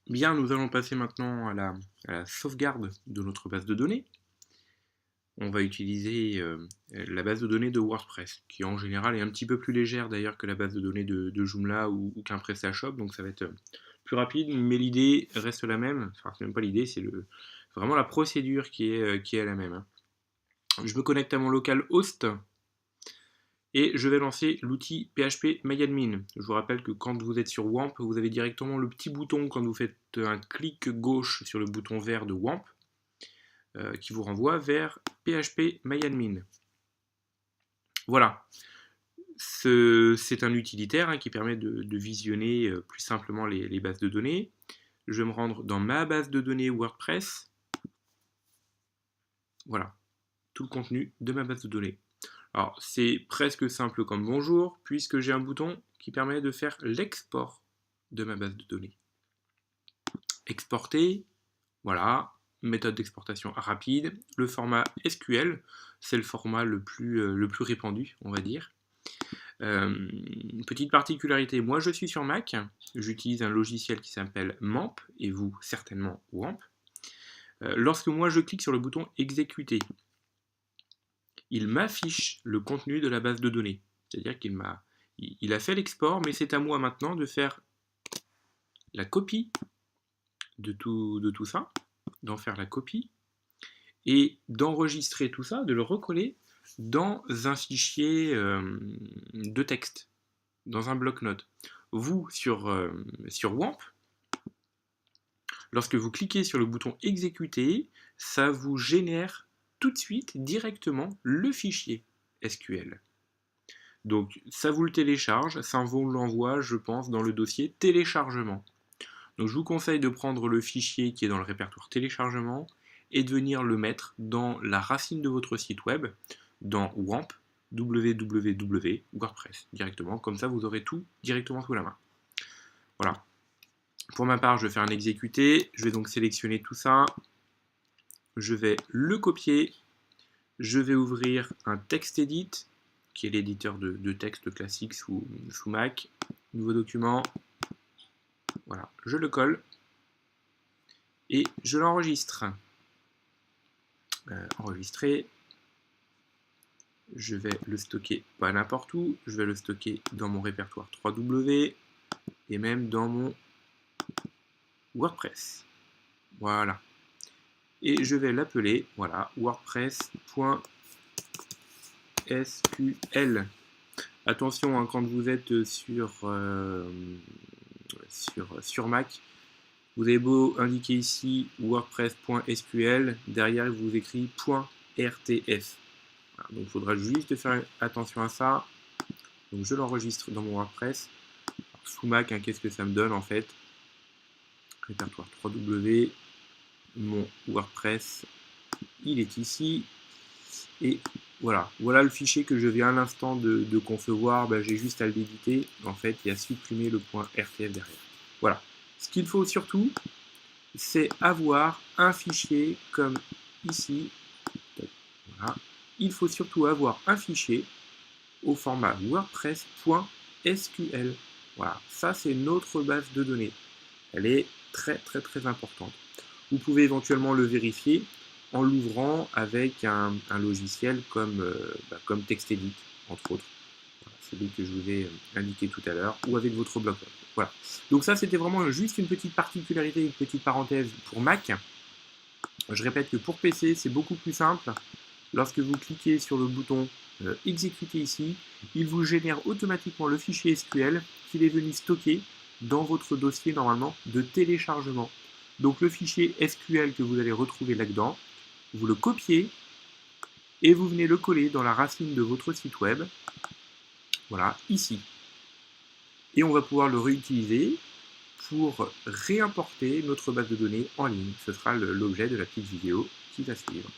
Bien, nous allons passer maintenant à la sauvegarde de notre base de données. On va utiliser la base de données de WordPress, qui en général est un petit peu plus légère d'ailleurs que la base de données de Joomla ou qu'un PrestaShop, donc ça va être plus rapide, mais l'idée reste la même. Enfin, c'est même pas l'idée, c'est vraiment la procédure qui est la même, hein. Je me connecte à mon local host et je vais lancer l'outil phpMyAdmin. Je vous rappelle que quand vous êtes sur WAMP, vous avez directement le petit bouton quand vous faites un clic gauche sur le bouton vert de WAMP qui vous renvoie vers phpMyAdmin. Voilà, c'est un utilitaire qui permet de visionner plus simplement les bases de données. Je vais me rendre dans ma base de données WordPress. Voilà, tout le contenu de ma base de données. Alors, c'est presque simple comme bonjour, puisque j'ai un bouton qui permet de faire l'export de ma base de données. Exporter, voilà, méthode d'exportation rapide. Le format SQL, c'est le format le plus répandu, on va dire. Petite particularité, moi je suis sur Mac, j'utilise un logiciel qui s'appelle MAMP, et vous certainement WAMP. Lorsque moi je clique sur le bouton exécuter, il m'affiche le contenu de la base de données. C'est-à-dire qu'il a fait l'export, mais c'est à moi maintenant de faire la copie de tout ça, d'en faire la copie, et d'enregistrer tout ça, de le recoller dans un fichier de texte, dans un bloc-notes. Vous, sur WAMP, lorsque vous cliquez sur le bouton exécuter, ça vous génère tout de suite directement le fichier SQL. Donc ça vous le télécharge, ça vous l'envoie, je pense, dans le dossier téléchargement. Donc je vous conseille de prendre le fichier qui est dans le répertoire téléchargement et de venir le mettre dans la racine de votre site web, dans WAMP, www.wordpress, directement. Comme ça, vous aurez tout directement sous la main. Voilà. Pour ma part, je vais faire un exécuter. Je vais donc sélectionner tout ça. Je vais le copier. Je vais ouvrir un TextEdit, qui est l'éditeur de texte classique sous Mac. Nouveau document. Voilà, je le colle. Et je l'enregistre. Enregistrer. Je vais le stocker pas n'importe où. Je vais le stocker dans mon répertoire 3W et même dans mon WordPress. Voilà. Et je vais l'appeler, voilà, wordpress.sql. Attention, hein, quand vous êtes sur Mac, vous avez beau indiquer ici wordpress.sql, derrière il vous écrit .rtf. Voilà, donc il faudra juste faire attention à ça. Donc je l'enregistre dans mon WordPress. Alors, sous Mac, hein, qu'est-ce que ça me donne en fait? Répertoire 3W, mon WordPress, il est ici. Et voilà, voilà le fichier que je viens à l'instant de concevoir. Ben, j'ai juste à l'éditer. En fait, il y a supprimé le .rtf derrière. Voilà. Ce qu'il faut surtout, c'est avoir un fichier comme ici. Voilà. Il faut surtout avoir un fichier au format wordpress.sql. Voilà, ça c'est notre base de données. Elle est très importante. Vous pouvez éventuellement le vérifier en l'ouvrant avec un logiciel comme TextEdit, entre autres. Voilà, celui que je vous ai indiqué tout à l'heure, ou avec votre blog. Voilà. Donc ça, c'était vraiment juste une petite particularité, une petite parenthèse pour Mac. Je répète que pour PC, c'est beaucoup plus simple. Lorsque vous cliquez sur le bouton exécuter ici, il vous génère automatiquement le fichier SQL qu'il est venu stocker dans votre dossier normalement de téléchargement. Donc le fichier SQL que vous allez retrouver là-dedans, vous le copiez et vous venez le coller dans la racine de votre site web, voilà, ici. Et on va pouvoir le réutiliser pour réimporter notre base de données en ligne. Ce sera l'objet de la petite vidéo qui va suivre.